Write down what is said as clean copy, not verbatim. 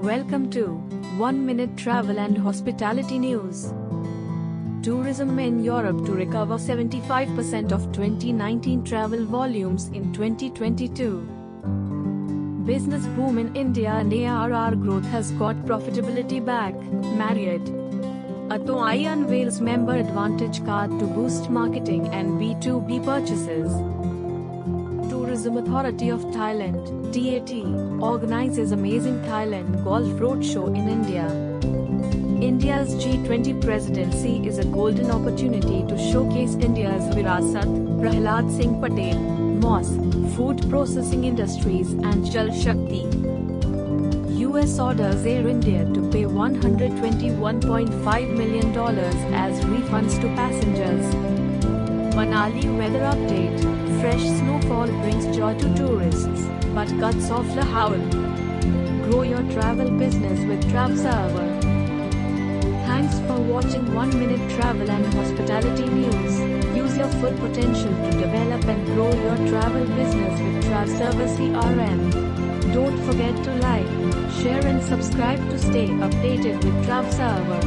Welcome to 1 Minute Travel and Hospitality News. Tourism in Europe to recover 75% of 2019 travel volumes in 2022. Business boom in India and ARR growth has got profitability back. Marriott Atoi unveils Member Advantage card to boost marketing and B2B purchases. Tourism Authority of Thailand (TAT) organizes Amazing Thailand Golf Roadshow in India. India's G20 presidency is a golden opportunity to showcase India's Virasat, Prahlad Singh Patel, MOS, food processing industries and Jal Shakti. US orders Air India to pay $121.5 million as refunds to passengers. Manali weather update. Fresh snowfall brings joy to tourists, but cuts off the howl. Grow your travel business with TravServer. Thanks for watching 1 Minute Travel and Hospitality News. Use your full potential to develop and grow your travel business with TravServer CRM. Don't forget to like, share and subscribe to stay updated with TravServer.